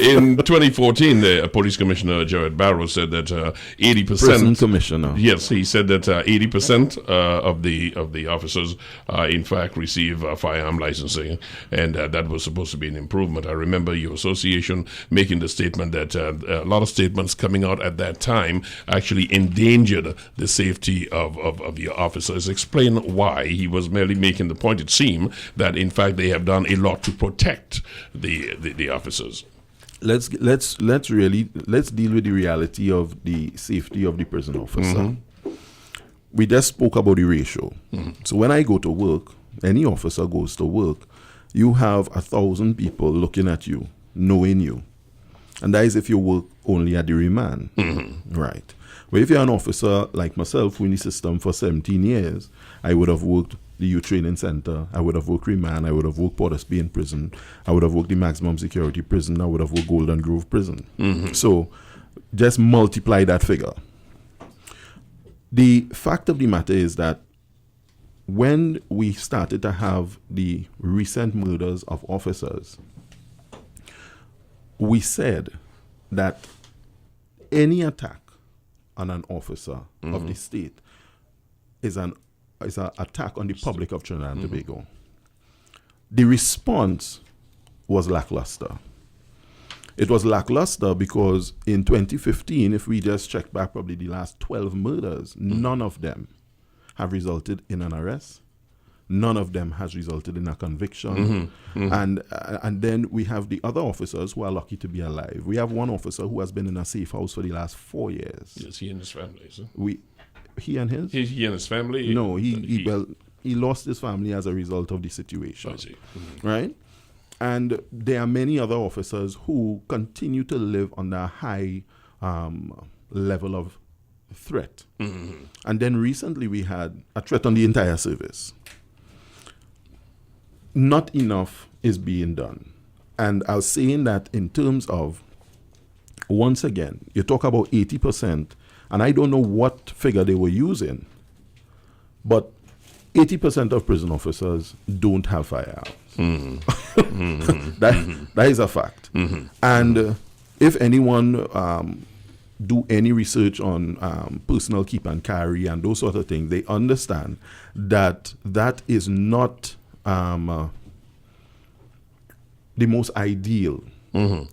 In 2014, the police commissioner Gerald said that 80%. Prison commissioner. Yes, he said that 80% of the officers, in fact, receive firearm licensing, and that was supposed to be an improvement. I remember your association making the statement that a lot of statements coming out at that time actually endangered the safety of your officers. Explain why. He was merely making the point, it seemed, that in fact they have done a lot to protect the officers. Let's deal with the reality of the safety of the prison officer. We just spoke about the ratio. So when I go to work, any officer goes to work, you have 1,000 people looking at you, knowing you. And that is if you work only at the remand. Right. But if you're an officer like myself, who in the system for 17 years, I would have worked the Youth Training Center, I would have worked remand, I would have worked Port of Spain Prison, I would have worked the Maximum Security Prison, I would have worked Golden Grove Prison. So just multiply that figure. The fact of the matter is that when we started to have the recent murders of officers, we said that any attack on an officer of the state is an attack on the public of Trinidad and Tobago. The response was lackluster. It was lackluster because in 2015, if we just check back probably the last 12 murders, none of them have resulted in an arrest. None of them has resulted in a conviction. And then we have the other officers who are lucky to be alive. We have one officer who has been in a safe house for the last 4 years. Yes, he and his family, sir. He and his? He and his family? No, he lost his family as a result of the situation. I see. Right? And there are many other officers who continue to live on a high level of threat. And then recently we had a threat on the entire service. Not enough is being done. And I was saying that in terms of, once again, you talk about 80%, and I don't know what figure they were using, but 80% of prison officers don't have firearms. That is a fact. And if anyone do any research on personal keep and carry and those sort of things, they understand that that is not the most ideal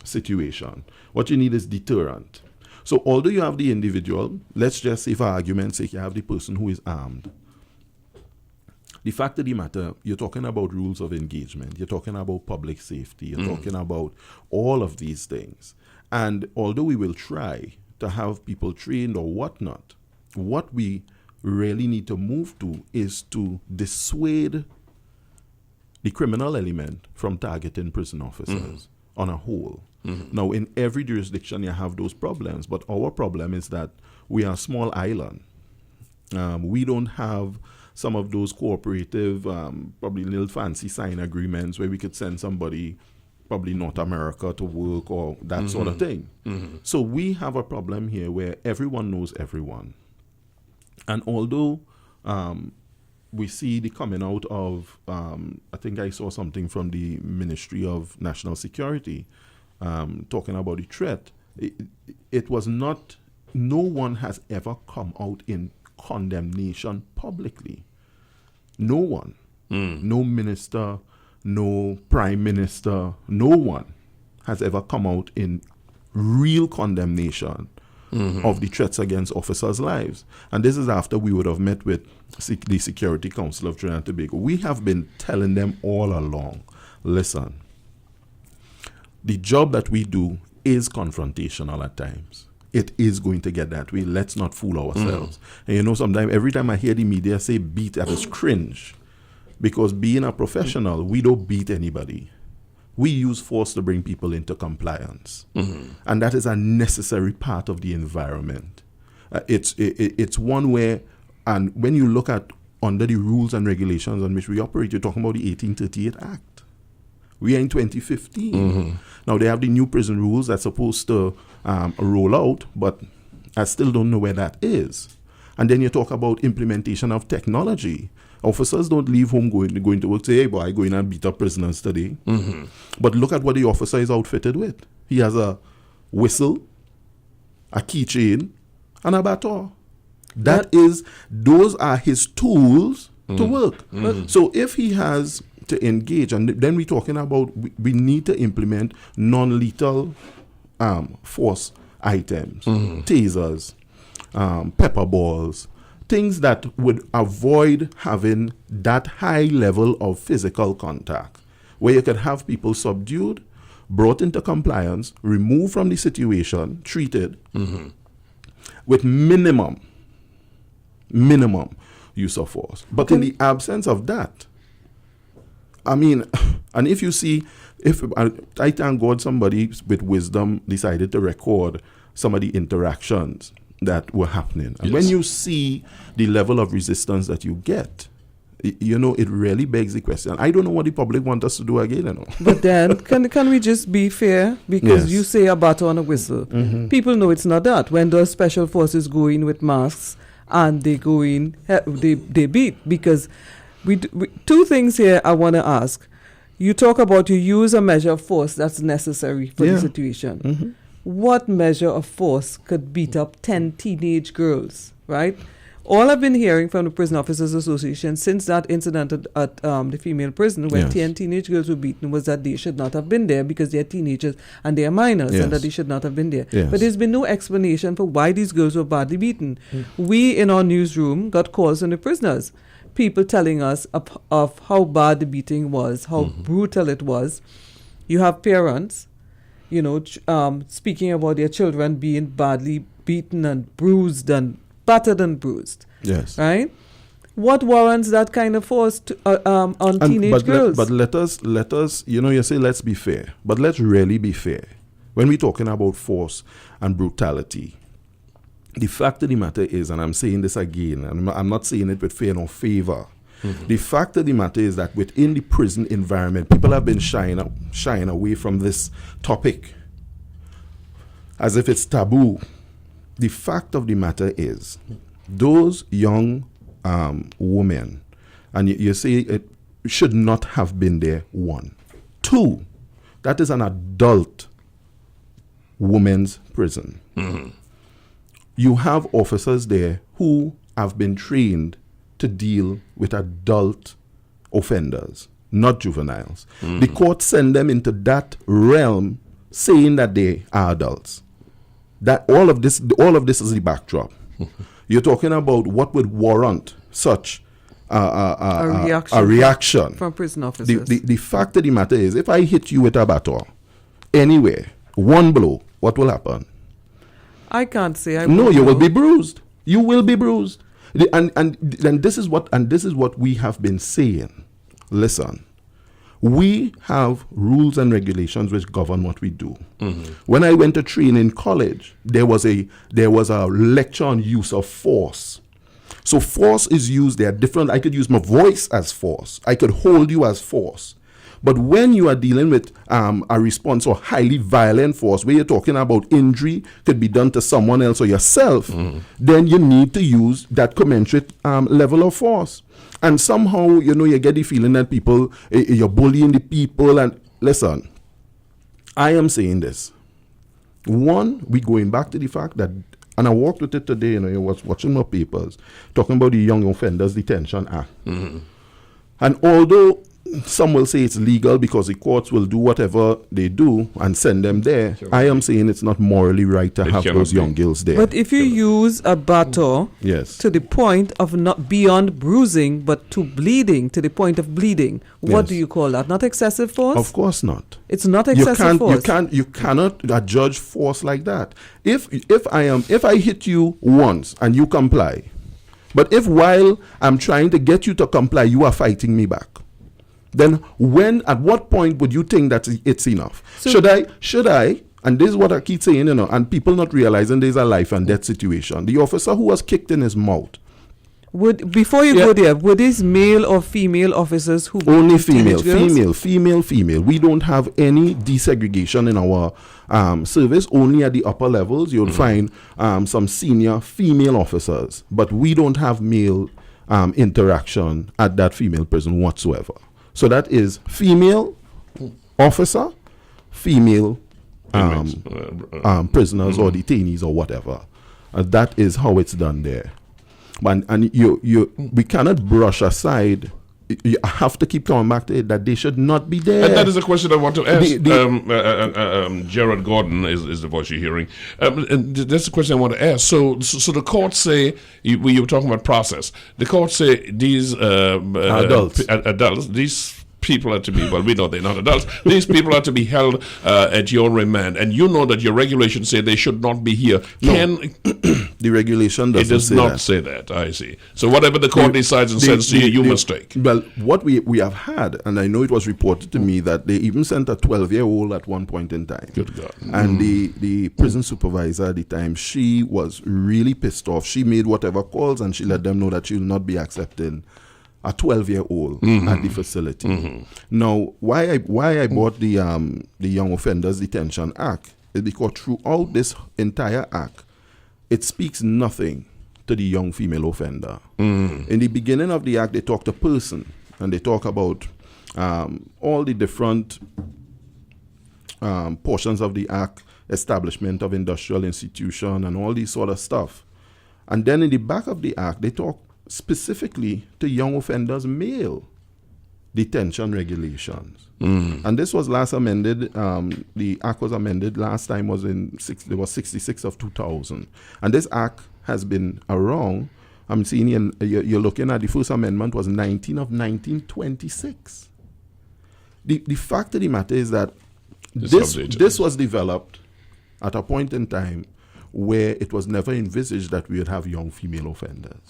situation. What you need is deterrent. So although you have the individual, let's just say for argument's sake, you have the person who is armed. The fact of the matter, you're talking about rules of engagement. You're talking about public safety. You're talking about all of these things. And although we will try to have people trained or whatnot, what we really need to move to is to dissuade the criminal element from targeting prison officers on a whole. Now, in every jurisdiction, you have those problems, but our problem is that we are a small island. We don't have some of those cooperative, probably little fancy sign agreements where we could send somebody, probably North America, to work or that sort of thing. So we have a problem here where everyone knows everyone. And although we see the coming out of, I think I saw something from the Ministry of National Security talking about the threat. It was not, no one has ever come out in condemnation publicly. No one. No minister, no prime minister, no one has ever come out in real condemnation of the threats against officers' lives. And this is after we would have met with the Security Council of Trinidad and Tobago. We have been telling them all along, listen, the job that we do is confrontational at times. It is going to get that way. Let's not fool ourselves. And you know, sometimes, every time I hear the media say beat, I just cringe. Because being a professional, we don't beat anybody. We use force to bring people into compliance. And that is a necessary part of the environment. It's one where, and when you look at under the rules and regulations on which we operate, you're talking about the 1838 Act. We are in 2015. Now, they have the new prison rules that's supposed to roll out, but I still don't know where that is. And then you talk about implementation of technology. Officers don't leave home going to work, say, hey, boy, I go in and beat up prisoners today. But look at what the officer is outfitted with. He has a whistle, a keychain, and a baton. Those are his tools to work. So if he has to engage, and then we're talking about we need to implement non-lethal force items, tasers, pepper balls, things that would avoid having that high level of physical contact, where you could have people subdued, brought into compliance, removed from the situation, treated with minimum use of force. But in the absence of that, I mean, and if you see, I thank God somebody with wisdom decided to record some of the interactions that were happening. And when you see the level of resistance that you get, you know, it really begs the question. I don't know what the public want us to do again, you know. But then, can we just be fair? Because you say a baton and a whistle. People know it's not that. When the special forces go in with masks and they go in, they beat. Because we two things here I want to ask. You talk about you use a measure of force that's necessary for the situation. What measure of force could beat up 10 teenage girls, right? All I've been hearing from the Prison Officers Association since that incident at the female prison where 10 teenage girls were beaten was that they should not have been there because they're teenagers and they're minors and that they should not have been there. But there's been no explanation for why these girls were badly beaten. We in our newsroom got calls from the prisoners, people telling us of how bad the beating was, how brutal it was. You have parents, you know, speaking about their children being badly beaten and bruised and battered and bruised. Yes. Right? What warrants that kind of force on teenage girls? But let us, you know, you say let's be fair. But let's really be fair. When we're talking about force and brutality, the fact of the matter is, and I'm saying this again, and I'm not saying it with fear nor favor, the fact of the matter is that within the prison environment, people have been shying away from this topic as if it's taboo. The fact of the matter is, those young women, and you say it should not have been there, 1. 2, that is an adult women's prison. You have officers there who have been trained to deal with adult offenders, not juveniles. The court send them into that realm saying that they are adults. That all of this is the backdrop. You're talking about what would warrant such a reaction from prison officers. The fact of the matter is, if I hit you with a baton anywhere, one blow, what will happen? I can't say. No, you will be bruised. You will be bruised. And this is what we have been saying. Listen. We have rules and regulations which govern what we do. When I went to train in college, there was a lecture on use of force. So force is used. There are different. I could use my voice as force. I could hold you as force. But when you are dealing with a response or highly violent force, where you're talking about injury could be done to someone else or yourself, then you need to use that commensurate level of force. And somehow, you know, you get the feeling that people, you're bullying the people. And listen, I am saying this. 1, we going back to the fact that, and I walked with it today, you know, I was watching my papers, talking about the Young Offenders Detention Act. And although some will say it's legal because the courts will do whatever they do and send them there, I am saying it's not morally right to have those young girls there. But if you use a baton to the point of not beyond bruising, but to bleeding, to the point of bleeding, what do you call that? Not excessive force? Of course not. It's not excessive force. You cannot judge force like that. If I hit you once and you comply, but if while I'm trying to get you to comply, you are fighting me back, then at what point would you think that it's enough? So should I, and this is what I keep saying, you know, and people not realizing there's a life and death situation. The officer who was kicked in his mouth. Before you go there, were these male or female officers who only female? We don't have any desegregation in our service. Only at the upper levels you'll find some senior female officers, but we don't have male interaction at that female prison whatsoever. So that is female officer, female prisoners or detainees or whatever. That is how it's done there. And we cannot brush aside. You have to keep coming back to it that they should not be there. And that is a question I want to ask. Gerald Gordon is the voice you're hearing. And that's the question I want to ask. So the courts say, you were talking about process. The courts say these adults, these people are to be, well, we know they're not adults. These people are to be held at your remand. And you know that your regulations say they should not be here. No. The regulation does not say that. I see. So whatever the court decides and says to you, you must take. Well, what we have had, and I know it was reported to me that they even sent a 12-year-old at one point in time. Good God. And the prison supervisor at the time, she was really pissed off. She made whatever calls and she let them know that she will not be accepting a 12-year-old at the facility. Now, why I bought the Young Offenders Detention Act is because throughout this entire act, it speaks nothing to the young female offender. In the beginning of the act, they talk to person, and they talk about all the different portions of the act, establishment of industrial institution, and all these sort of stuff. And then in the back of the act, they talk specifically to young offenders' male detention regulations. And this was last amended, the act was amended last time was it was 66 of 2000. And this act has been around, I'm seeing you're looking at the first amendment was 19 of 1926. The fact of the matter is that this was developed at a point in time where it was never envisaged that we would have young female offenders.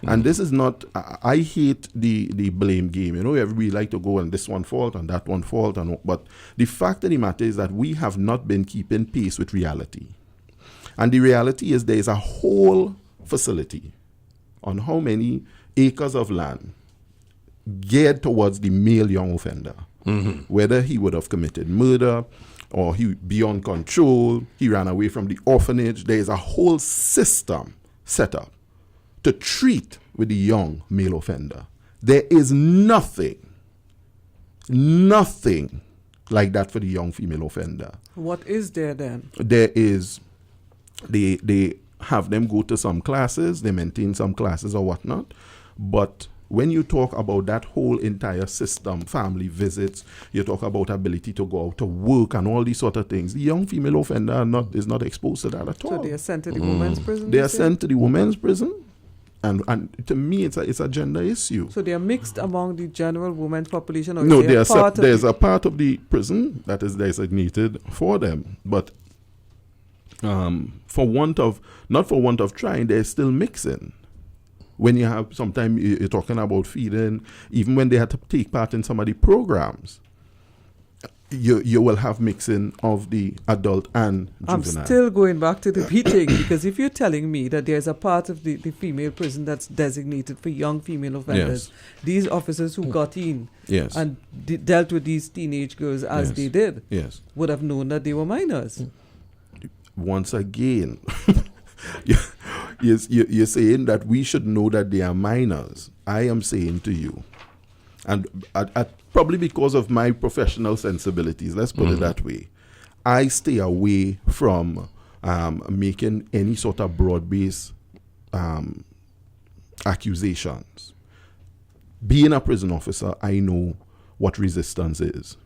And this is not, I hate the blame game. You know, everybody like to go and this one fault and that one fault. But the fact of the matter is that we have not been keeping pace with reality. And the reality is there is a whole facility on how many acres of land geared towards the male young offender. Whether he would have committed murder, or he beyond control, he ran away from the orphanage. There is a whole system set up to treat with the young male offender. There is nothing like that for the young female offender. What is there then? There is, they have them go to some classes, they maintain some classes or whatnot, but when you talk about that whole entire system, family visits, you talk about ability to go out to work and all these sort of things, the young female offender is not exposed to that at all. So they are sent to the women's prison? They are sent to the women's prison. And to me, it's a gender issue. So they are mixed among the general women's population? Or no, there's a part of the prison that is designated for them. But not for want of trying, they're still mixing. When you have, sometimes you're talking about feeding, even when they had to take part in some of the programs, you will have mixing of the adult and juvenile. I'm still going back to the beating, because if you're telling me that there's a part of the female prison that's designated for young female offenders, these officers who got in and dealt with these teenage girls as they did would have known that they were minors. Once again, you're saying that we should know that they are minors. I am saying to you, and probably because of my professional sensibilities, let's put it that way, I stay away from making any sort of broad-based accusations. Being a prison officer, I know what resistance is.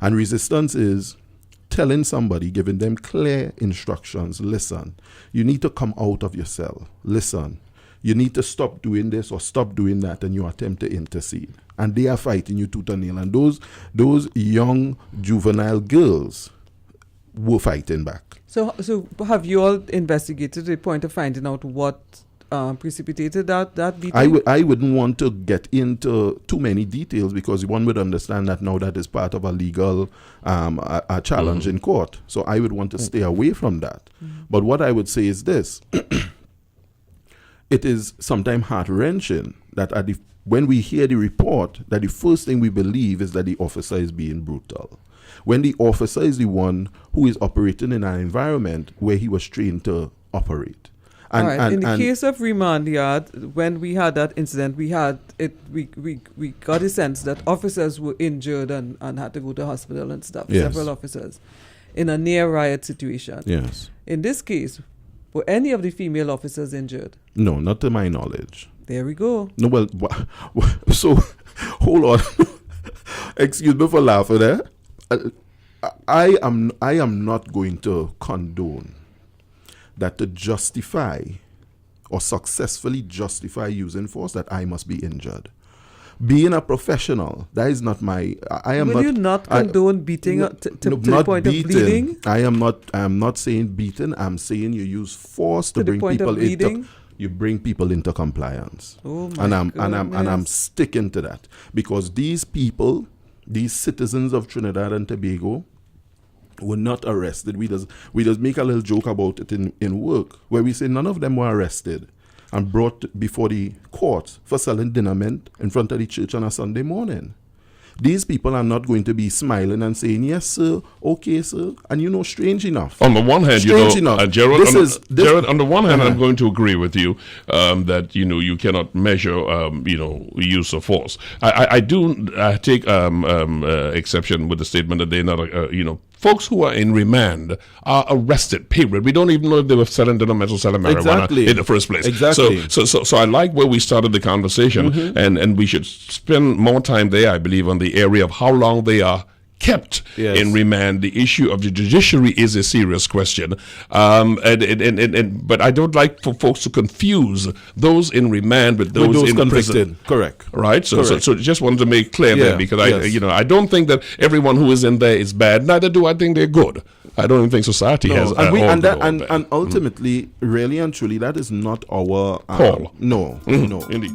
And resistance is telling somebody, giving them clear instructions, listen, you need to come out of your cell. Listen, you need to stop doing this or stop doing that, and you attempt to intercede. And they are fighting you tooth and nail. And those young juvenile girls were fighting back. So have you all investigated the point of finding out what precipitated that beating? I wouldn't want to get into too many details, because one would understand that now that is part of a legal a challenge in court. So I would want to stay away from that. But what I would say is this. It is sometimes heart-wrenching that when we hear the report, that the first thing we believe is that the officer is being brutal, when the officer is the one who is operating in an environment where he was trained to operate. In the case of remand yard, when we had that incident, we got a sense that officers were injured and had to go to hospital and stuff, several officers. in a near riot situation. Yes. In this case, were any of the female officers injured? No, not to my knowledge. There we go. No, well, so hold on. Excuse me for laughing there. I am not going to condone that to justify or successfully justify using force that I must be injured. Being a professional, that is not my. I am Will not. you not condone beating to the not point beating. of bleeding? I am not saying beating. I'm saying you use force to To the bring point people of bleeding? into. You bring people into compliance. Oh my and I'm goodness. sticking to that because these people, these citizens of Trinidad and Tobago, were not arrested. We just make a little joke about it in work where we say none of them were arrested and brought before the court for selling dinner mint in front of the church on a Sunday morning. These people are not going to be smiling and saying, yes, sir, okay, sir. And strange enough. On the one hand, Gerald, Gerald, on the one hand, I'm going to agree with you that, you cannot measure, use of force. I do take exception with the statement that they're not, folks who are in remand are arrested, period. We don't even know if they were selling mental selling marijuana in the first place. Exactly. So I like where we started the conversation, and we should spend more time there, I believe, on the area of how long they are kept in remand. The issue of the judiciary is a serious question, but I don't like for folks to confuse those in remand with those in convicted. Prison. Correct. Right. So just wanted to make clear that because yes. I don't think that everyone who is in there is bad. Neither do I think they're good. I don't even think society has and ultimately, really and truly, that is not our call. No, no, Indeed.